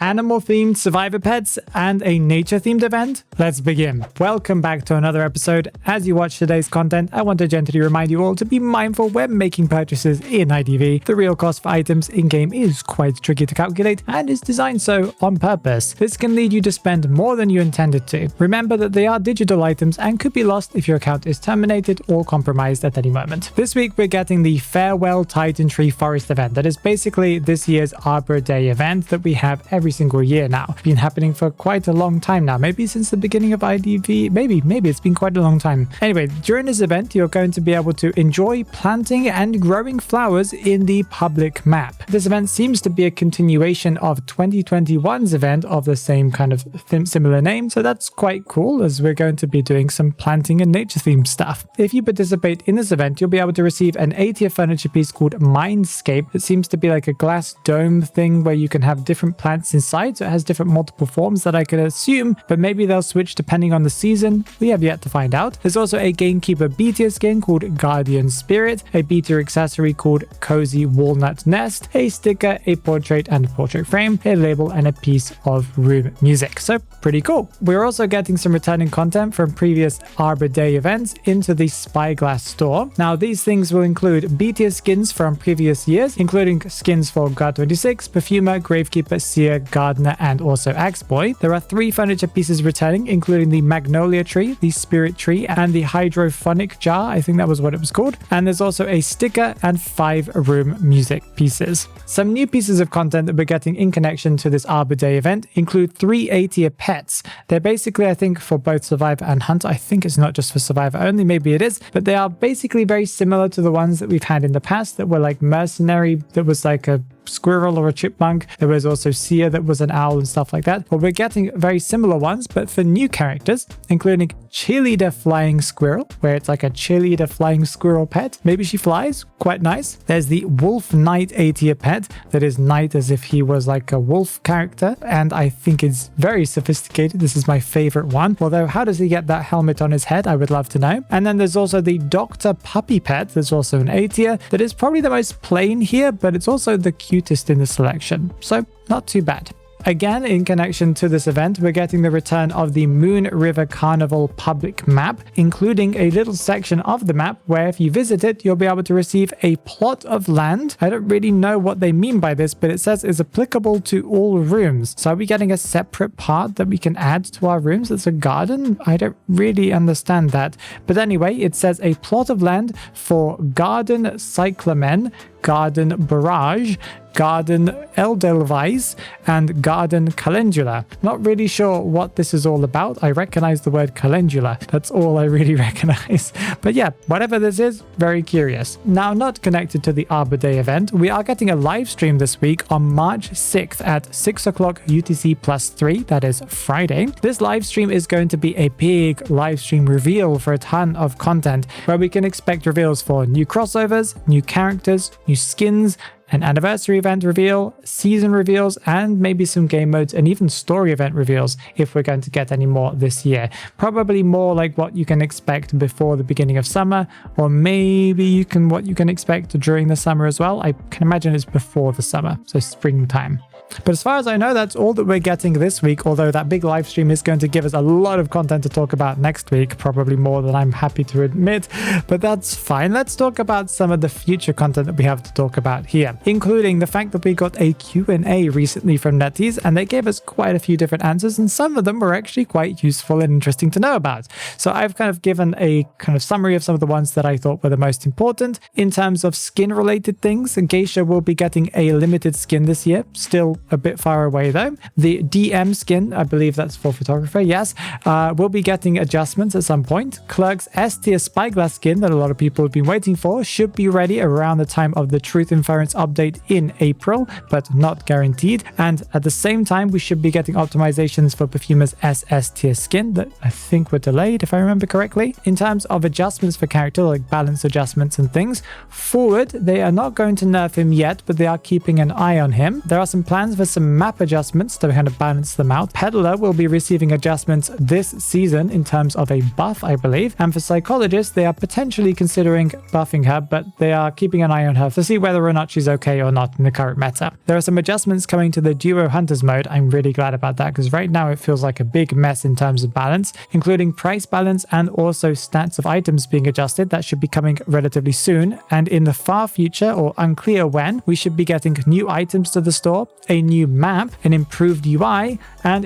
Animal-themed survivor pets, and a nature-themed event? Let's begin. Welcome back to another episode. As you watch today's content, I want to gently remind you all to be mindful when making purchases in IDV. The real cost for items in-game is quite tricky to calculate and is designed so on purpose. This can lead you to spend more than you intended to. Remember that they are digital items and could be lost if your account is terminated or compromised at any moment. This week we're getting the Farewell Titantree Forest event that is basically this year's Arbor Day event that we have every single year now. Been happening for quite a long time now, maybe since the beginning of IDV, maybe it's been quite a long time. Anyway, during this event you're going to be able to enjoy planting and growing flowers in the public map. This event seems to be a continuation of 2021's event of the same kind of similar name, so that's quite cool as we're going to be doing some planting and nature themed stuff. If you participate in this event, you'll be able to receive an 80th furniture piece called Mindscape. It seems to be like a glass dome thing where you can have different plants inside, so it has different multiple forms that I could assume, but maybe they'll switch depending on the season. We have yet to find out. There's also a Gamekeeper B tier skin called Guardian Spirit, a B tier accessory called Cozy Walnut Nest, a sticker, a portrait and portrait frame, a label, and a piece of room music. So pretty cool. We're also getting some returning content from previous Arbor Day events into the Spyglass store. Now these things will include B tier skins from previous years, including skins for Guard 26, Perfumer, Gravekeeper, Seer, Gardener, and also Axe Boy. There are 3 furniture pieces returning, including the Magnolia Tree, the Spirit Tree, and the Hydrophonic Jar. I think that was what it was called. And there's also a sticker and 5 room music pieces. Some new pieces of content that we're getting in connection to this Arbor Day event include 3 A-tier pets. They're basically, I think, for both Survivor and Hunter. I think it's not just for Survivor only, maybe it is, but they are basically very similar to the ones that we've had in the past that were like Mercenary, that was like a squirrel or a chipmunk. There was also Seer that was an owl and stuff like that. Well, we're getting very similar ones, but for new characters, including Cheerleader Flying Squirrel, where it's like a cheerleader flying squirrel pet. Maybe she flies. Quite nice. There's the Wolf Knight A-tier pet that is knight as if he was like a wolf character, and I think it's very sophisticated. This is my favorite one. Although, how does he get that helmet on his head? I would love to know. And then there's also the Dr. Puppy pet. There's also an A-tier that is probably the most plain here, but it's also the cutest in the selection. So not too bad. Again, in connection to this event, we're getting the return of the Moon River Carnival public map, including a little section of the map where if you visit it, you'll be able to receive a plot of land. I don't really know what they mean by this, but it says it's applicable to all rooms. So are we getting a separate part that we can add to our rooms? It's a garden? I don't really understand that. But anyway, it says a plot of land for Garden Cyclamen, Garden Barrage, Garden Edelweiss, and Garden Calendula. Not really sure what this is all about. I recognize the word calendula. That's all I really recognize. But yeah, whatever this is, very curious. Now, not connected to the Arbor Day event, we are getting a live stream this week on March 6th at 6 o'clock UTC +3. That is Friday. This live stream is going to be a big live stream reveal for a ton of content where we can expect reveals for new crossovers, new characters, new skins, an anniversary event reveal, season reveals, and maybe some game modes and even story event reveals if we're going to get any more this year. Probably more like what you can expect before the beginning of summer, or maybe what you can expect during the summer as well. I can imagine it's before the summer, so springtime. But as far as I know, that's all that we're getting this week, although that big live stream is going to give us a lot of content to talk about next week, probably more than I'm happy to admit, but that's fine. Let's talk about some of the future content that we have to talk about here, including the fact that we got a Q&A recently from Netties, and they gave us quite a few different answers, and some of them were actually quite useful and interesting to know about. So I've kind of given a kind of summary of some of the ones that I thought were the most important. In terms of skin-related things, Geisha will be getting a limited skin this year, still a bit far away though. The DM skin, I believe that's for photographer, yes, will be getting adjustments at some point. Clerk's S-tier Spyglass skin that a lot of people have been waiting for should be ready around the time of the Truth Inference update in April, but not guaranteed. And at the same time, we should be getting optimizations for Perfumer's SS tier skin that I think were delayed, if I remember correctly. In terms of adjustments for character, like balance adjustments and things, Forward, they are not going to nerf him yet, but they are keeping an eye on him. There are some plans stands for some map adjustments to kind of balance them out. Peddler will be receiving adjustments this season in terms of a buff, I believe. And for Psychologist, they are potentially considering buffing her, but they are keeping an eye on her to see whether or not she's okay or not in the current meta. There are some adjustments coming to the Duo Hunters mode. I'm really glad about that because right now it feels like a big mess in terms of balance, including price balance and also stats of items being adjusted. That should be coming relatively soon. And in the far future, or unclear when, we should be getting new items to the store, a new map, an improved UI, and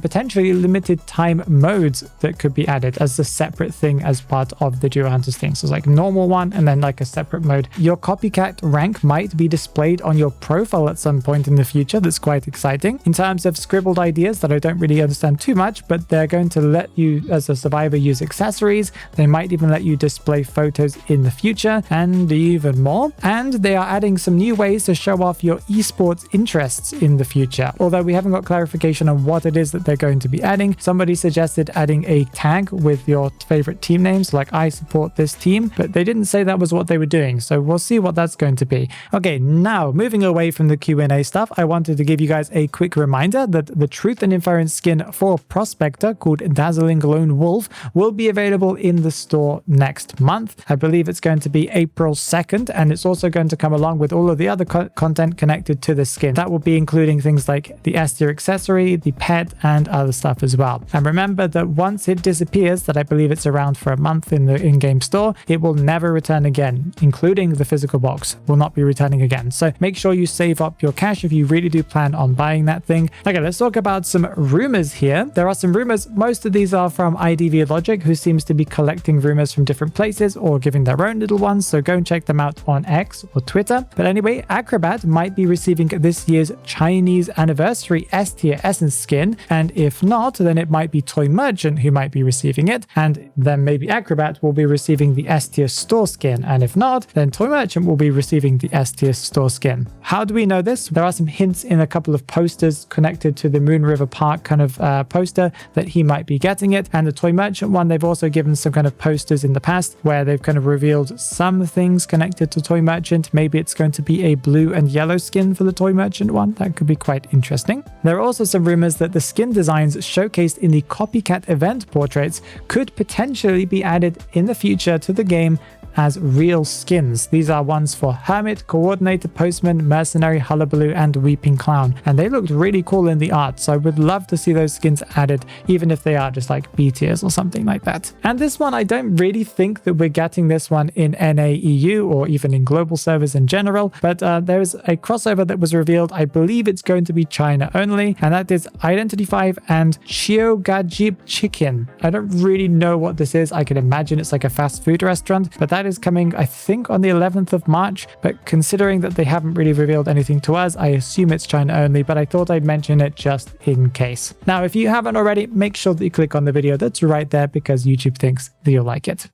potentially limited time modes that could be added as a separate thing as part of the Duo Hunters thing. So it's like normal one and then like a separate mode. Your copycat rank might be displayed on your profile at some point in the future. That's quite exciting. In terms of scribbled ideas that I don't really understand too much, but they're going to let you as a survivor use accessories. They might even let you display photos in the future and even more. And they are adding some new ways to show off your esports interests in the future. Although we haven't got clarification on what it is that they're going to be adding. Somebody suggested adding a tag with your favorite team names, like I support this team, but they didn't say that was what they were doing. So we'll see what that's going to be. Okay, now moving away from the Q&A stuff, I wanted to give you guys a quick reminder that the Truth and Inference skin for Prospector called Dazzling Lone Wolf will be available in the store next month. I believe it's going to be April 2nd, and it's also going to come along with all of the other content connected to the skin. That will be including things like the S tier accessory, the pet, and other stuff as well. And remember that once it disappears, that I believe it's around for a month in the in-game store, it will never return again, including the physical box will not be returning again. So make sure you save up your cash if you really do plan on buying that thing. Okay, let's talk about some rumors here. There are some rumors. Most of these are from IDV Logic, who seems to be collecting rumors from different places or giving their own little ones. So go and check them out on X or Twitter. But anyway, Acrobat might be receiving this year's Chinese anniversary S tier Essence skin. And if not, then it might be Toy Merchant who might be receiving it. And then maybe Acrobat will be receiving the S tier store skin. And if not, then Toy Merchant will be receiving the S tier store skin. How do we know this? There are some hints in a couple of posters connected to the Moon River Park kind of poster that he might be getting it. And the Toy Merchant one, they've also given some kind of posters in the past where they've kind of revealed some things connected to Toy Merchant. Maybe it's going to be a blue and yellow skin for the Toy Merchant one. That could be quite interesting. There are also some rumors that the skin designs showcased in the Copycat event portraits could potentially be added in the future to the game as real skins. These are ones for Hermit, Coordinator, Postman, Mercenary, Hullabaloo, and Weeping Clown. And they looked really cool in the art, so I would love to see those skins added, even if they are just like B tiers or something like that. And this one, I don't really think that we're getting this one in NAEU or even in global servers in general, but there's a crossover that was revealed. I believe it's going to be China only, and that is Identity 5 and Chiogajib Chicken. I don't really know what this is. I can imagine it's like a fast food restaurant, but that is coming, I think, on the 11th of March. But considering that they haven't really revealed anything to us, I assume it's China only, but I thought I'd mention it just in case. Now, if you haven't already, make sure that you click on the video that's right there because YouTube thinks that you'll like it.